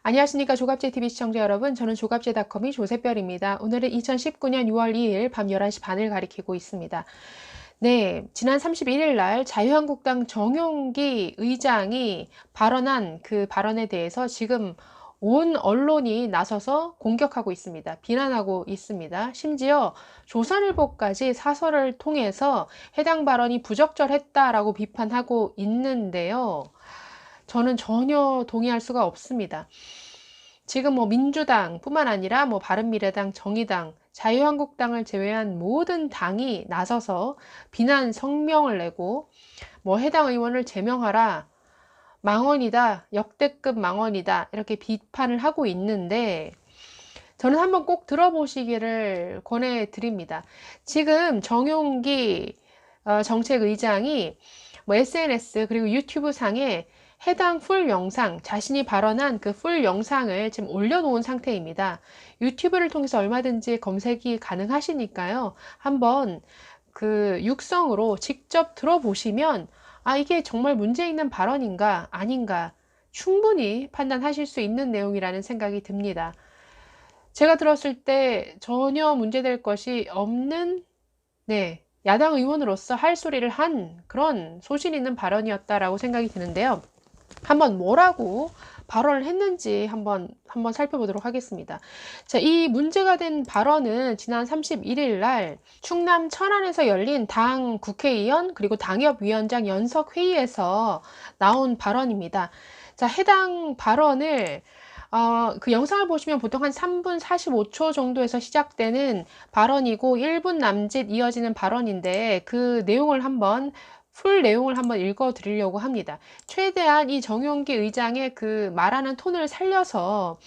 안녕하십니까 조갑제TV 시청자 여러분, 저는 조갑제닷컴의 조세별입니다. 오늘은 2019년 6월 2일 밤 11시 반을 가리키고 있습니다. 네, 지난 31일 날 자유한국당 정용기 의장이 발언한 그 발언에 대해서 지금 온 언론이 나서서 공격하고 있습니다. 비난하고 있습니다. 심지어 조선일보까지 사설을 통해서 해당 발언이 부적절했다라고 비판하고 있는데요. 저는 전혀 동의할 수가 없습니다. 지금 민주당 뿐만 아니라 바른미래당, 정의당, 자유한국당을 제외한 모든 당이 나서서 비난 성명을 내고 해당 의원을 제명하라, 망언이다, 역대급 망언이다, 이렇게 비판을 하고 있는데 저는 한번 꼭 들어보시기를 권해드립니다. 지금 정용기 정책의장이 SNS 그리고 유튜브 상에 해당 풀 영상, 자신이 발언한 그 풀 영상을 지금 올려놓은 상태입니다. 유튜브를 통해서 얼마든지 검색이 가능하시니까요. 한번 그 육성으로 직접 들어보시면 이게 정말 문제 있는 발언인가 아닌가 충분히 판단하실 수 있는 내용이라는 생각이 듭니다. 제가 들었을 때 전혀 문제될 것이 없는 야당 의원으로서 할 소리를 한 그런 소신 있는 발언이었다라고 생각이 드는데요. 한번 뭐라고 발언을 했는지 한번 살펴보도록 하겠습니다. 자, 이 문제가 된 발언은 지난 31일 날 충남 천안에서 열린 당 국회의원 그리고 당협위원장 연석회의에서 나온 발언입니다. 자, 해당 발언을 그 영상을 보시면 보통 한 3분 45초 정도에서 시작되는 발언이고 1분 남짓 이어지는 발언인데 그 내용을 풀 내용을 한번 읽어 드리려고 합니다. 최대한 이 정용기 의장의 그 말하는 톤을 살려서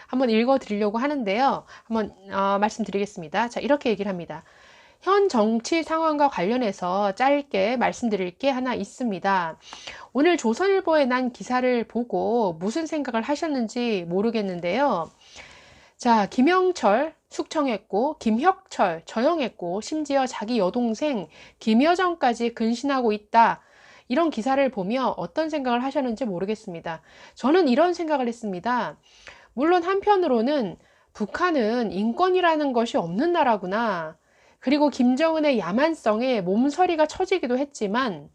한번 읽어 드리려고 하는데요. 한번 말씀드리겠습니다. 자, 이렇게 얘기를 합니다. 현 정치 상황과 관련해서 짧게 말씀드릴 게 하나 있습니다. 오늘 조선일보에 난 기사를 보고 무슨 생각을 하셨는지 모르겠는데요. 자, 김영철 숙청했고 김혁철 저형했고 심지어 자기 여동생 김여정까지 근신하고 있다. 이런 기사를 보며 어떤 생각을 하셨는지 모르겠습니다. 저는 이런 생각을 했습니다. 물론 한편으로는 북한은 인권이라는 것이 없는 나라구나. 그리고 김정은의 야만성에 몸서리가 쳐지기도 했지만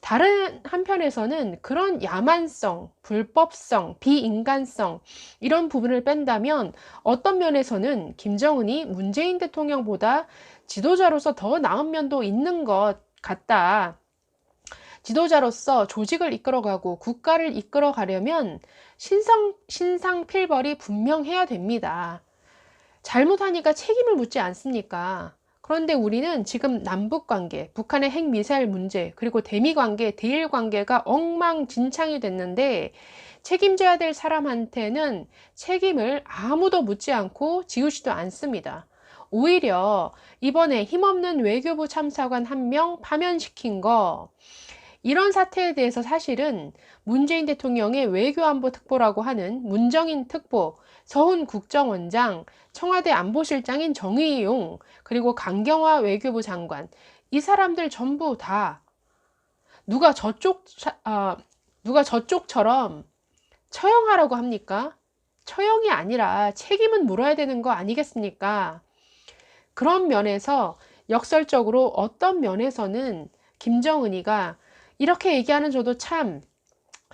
다른 한편에서는 그런 야만성, 불법성, 비인간성 이런 부분을 뺀다면 어떤 면에서는 김정은이 문재인 대통령보다 지도자로서 더 나은 면도 있는 것 같다. 지도자로서 조직을 이끌어가고 국가를 이끌어가려면 신상필벌이 분명해야 됩니다. 잘못하니까 책임을 묻지 않습니까? 그런데 우리는 지금 남북관계, 북한의 핵미사일 문제, 그리고 대미관계, 대일관계가 엉망진창이 됐는데 책임져야 될 사람한테는 책임을 아무도 묻지 않고 지우지도 않습니다. 오히려 이번에 힘없는 외교부 참사관 1명 파면시킨 거, 이런 사태에 대해서 사실은 문재인 대통령의 외교안보 특보라고 하는 문정인 특보, 서훈 국정원장, 청와대 안보실장인 정의용, 그리고 강경화 외교부 장관, 이 사람들 전부 다 누가 저쪽처럼 처형하라고 합니까? 처형이 아니라 책임은 물어야 되는 거 아니겠습니까? 그런 면에서 역설적으로 어떤 면에서는 김정은이가 이렇게 얘기하는 저도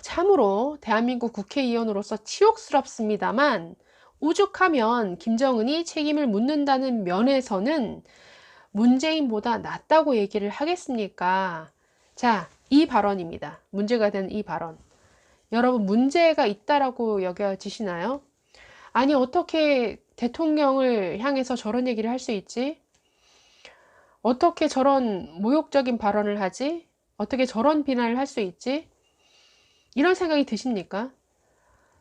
참으로 대한민국 국회의원으로서 치욕스럽습니다만 오죽하면 김정은이 책임을 묻는다는 면에서는 문재인보다 낫다고 얘기를 하겠습니까? 자, 이 발언입니다. 문제가 된 이 발언. 여러분, 문제가 있다라고 여겨지시나요? 아니, 어떻게 대통령을 향해서 저런 얘기를 할 수 있지? 어떻게 저런 모욕적인 발언을 하지? 어떻게 저런 비난을 할 수 있지? 이런 생각이 드십니까?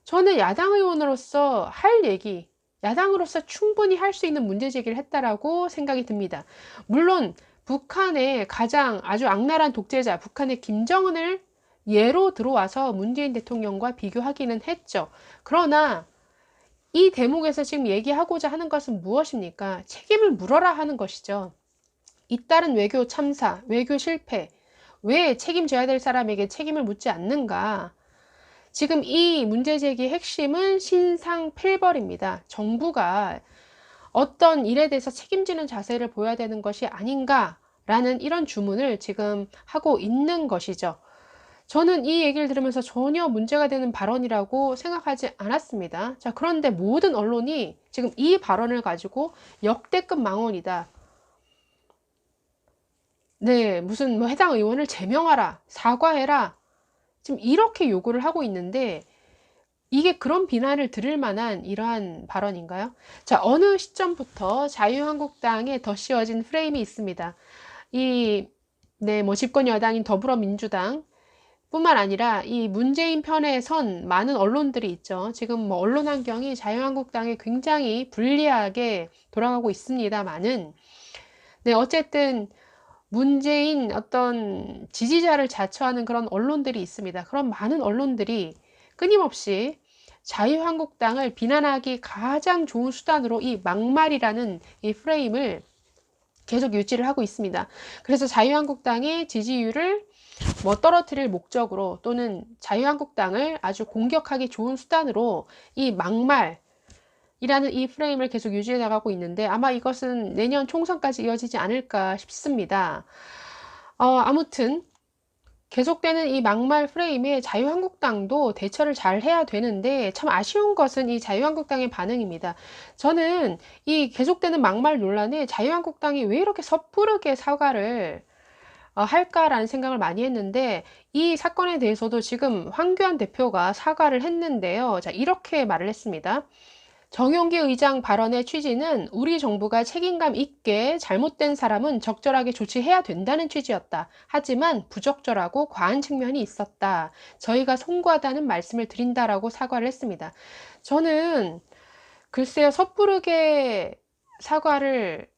저는 야당 의원으로서 할 얘기, 야당으로서 충분히 할 수 있는 문제 제기를 했다라고 생각이 듭니다. 물론 북한의 가장 아주 악랄한 독재자, 북한의 김정은을 예로 들어와서 문재인 대통령과 비교하기는 했죠. 그러나 이 대목에서 지금 얘기하고자 하는 것은 무엇입니까? 책임을 물어라 하는 것이죠. 잇따른 외교 참사, 외교 실패, 왜 책임져야 될 사람에게 책임을 묻지 않는가? 지금 이 문제 제기의 핵심은 신상 필벌입니다. 정부가 어떤 일에 대해서 책임지는 자세를 보여야 되는 것이 아닌가라는 이런 주문을 지금 하고 있는 것이죠. 저는 이 얘기를 들으면서 전혀 문제가 되는 발언이라고 생각하지 않았습니다. 자, 그런데 모든 언론이 지금 이 발언을 가지고 역대급 망언이다. 네, 무슨 뭐 해당 의원을 제명하라, 사과해라. 지금 이렇게 요구를 하고 있는데 이게 그런 비난을 들을 만한 이러한 발언인가요? 자, 어느 시점부터 자유한국당에 더 씌워진 프레임이 있습니다. 이, 네, 뭐 집권 여당인 더불어민주당 뿐만 아니라 이 문재인 편에 선 많은 언론들이 있죠. 지금 뭐 언론 환경이 자유한국당에 굉장히 불리하게 돌아가고 있습니다만은, 네, 어쨌든 문재인 어떤 지지자를 자처하는 그런 언론들이 있습니다. 그런 많은 언론들이 끊임없이 자유한국당을 비난하기 가장 좋은 수단으로 이 막말이라는 이 프레임을 계속 유지를 하고 있습니다. 그래서 자유한국당의 지지율을 뭐 떨어뜨릴 목적으로 또는 자유한국당을 아주 공격하기 좋은 수단으로 이 막말이라는 이 프레임을 계속 유지해 나가고 있는데 아마 이것은 내년 총선까지 이어지지 않을까 싶습니다. 아무튼 계속되는 이 막말 프레임에 자유한국당도 대처를 잘 해야 되는데 참 아쉬운 것은 이 자유한국당의 반응입니다. 저는 이 계속되는 막말 논란에 자유한국당이 왜 이렇게 섣부르게 사과를 할까라는 생각을 많이 했는데 이 사건에 대해서도 지금 황교안 대표가 사과를 했는데요. 자, 이렇게 말을 했습니다. 정용기 의장 발언의 취지는 우리 정부가 책임감 있게 잘못된 사람은 적절하게 조치해야 된다는 취지였다. 하지만 부적절하고 과한 측면이 있었다. 저희가 송구하다는 말씀을 드린다라고 사과를 했습니다. 저는 글쎄요, 섣부르게 사과를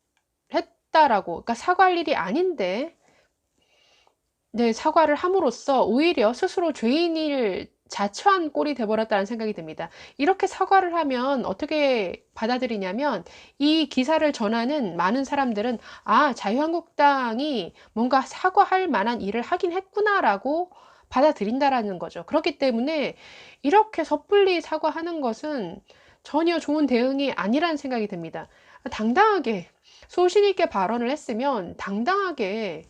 했다라고, 그러니까 사과할 일이 아닌데, 네, 사과를 함으로써 오히려 스스로 죄인을 자처한 꼴이 돼버렸다는 생각이 듭니다. 이렇게 사과를 하면 어떻게 받아들이냐면 이 기사를 전하는 많은 사람들은 아, 자유한국당이 뭔가 사과할 만한 일을 하긴 했구나라고 받아들인다라는 거죠. 그렇기 때문에 이렇게 섣불리 사과하는 것은 전혀 좋은 대응이 아니라는 생각이 듭니다. 당당하게 소신 있게 발언을 했으면 당당하게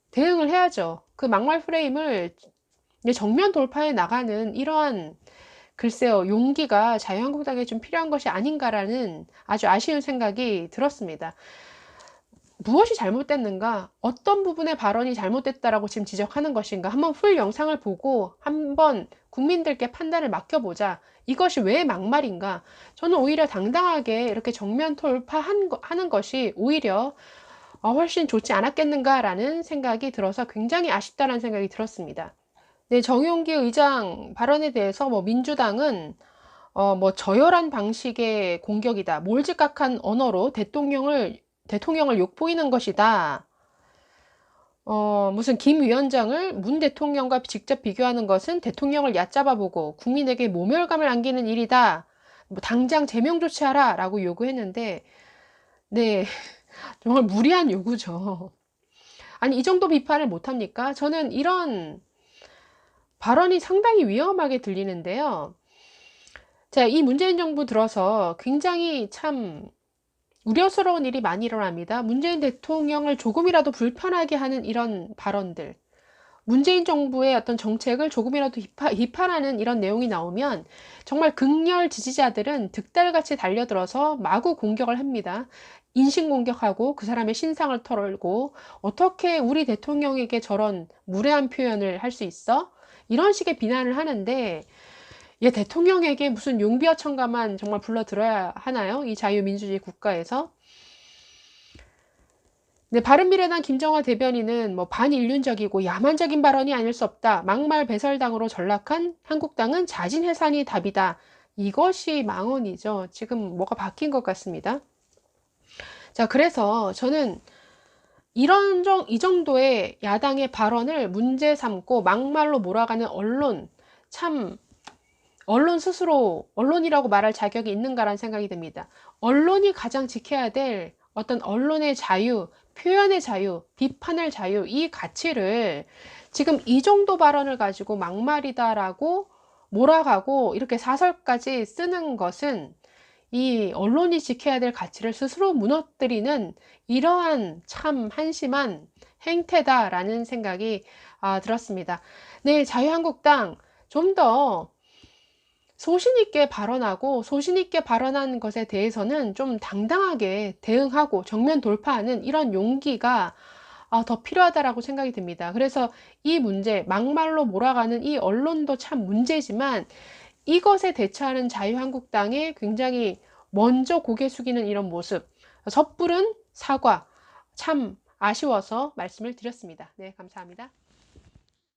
대응을 해야죠. 그 막말 프레임을 정면 돌파해 나가는 이러한 글쎄요, 용기가 자유한국당에 좀 필요한 것이 아닌가라는 아주 아쉬운 생각이 들었습니다. 무엇이 잘못됐는가? 어떤 부분의 발언이 잘못됐다라고 지금 지적하는 것인가? 한번 풀 영상을 보고 한번 국민들께 판단을 맡겨보자. 이것이 왜 막말인가? 저는 오히려 당당하게 이렇게 정면 돌파하는 것이 오히려 훨씬 좋지 않았겠는가라는 생각이 들어서 굉장히 아쉽다는 생각이 들었습니다. 네, 정용기 의장 발언에 대해서 뭐 민주당은 뭐 저열한 방식의 공격이다. 몰지각한 언어로 대통령을 욕보이는 것이다. 무슨 김 위원장을 문 대통령과 직접 비교하는 것은 대통령을 얕잡아보고 국민에게 모멸감을 안기는 일이다. 뭐 당장 제명 조치하라 라고 요구했는데, 네, 정말 무리한 요구죠. 아니, 이 정도 비판을 못합니까? 저는 이런 발언이 상당히 위험하게 들리는데요. 자, 이 문재인 정부 들어서 굉장히 참 우려스러운 일이 많이 일어납니다. 문재인 대통령을 조금이라도 불편하게 하는 이런 발언들. 문재인 정부의 어떤 정책을 조금이라도 비판하는 이런 내용이 나오면 정말 극렬 지지자들은 득달같이 달려들어서 마구 공격을 합니다. 인신공격하고 그 사람의 신상을 털고 어떻게 우리 대통령에게 저런 무례한 표현을 할 수 있어? 이런 식의 비난을 하는데 얘 대통령에게 무슨 용비어천가만 정말 불러들어야 하나요? 이 자유민주주의 국가에서? 네, 바른미래당 김정화 대변인은 뭐 반인륜적이고 야만적인 발언이 아닐 수 없다. 막말 배설당으로 전락한 한국당은 자진해산이 답이다. 이것이 망언이죠. 지금 뭐가 바뀐 것 같습니다. 자, 그래서 저는 이 정도의 야당의 발언을 문제 삼고 막말로 몰아가는 언론, 참 언론 스스로 언론이라고 말할 자격이 있는가라는 생각이 듭니다. 언론이 가장 지켜야 될 어떤 언론의 자유, 표현의 자유, 비판의 자유, 이 가치를 지금 이 정도 발언을 가지고 막말이다라고 몰아가고 이렇게 사설까지 쓰는 것은 이 언론이 지켜야 될 가치를 스스로 무너뜨리는 이러한 참 한심한 행태다라는 생각이 들었습니다. 네, 자유한국당 좀 더 소신 있게 발언하고 소신 있게 발언한 것에 대해서는 좀 당당하게 대응하고 정면 돌파하는 이런 용기가 더 필요하다라고 생각이 듭니다. 그래서 이 문제, 막말로 몰아가는 이 언론도 참 문제지만 이것에 대처하는 자유한국당의 굉장히 먼저 고개 숙이는 이런 모습, 섣부른 사과, 참 아쉬워서 말씀을 드렸습니다. 네, 감사합니다.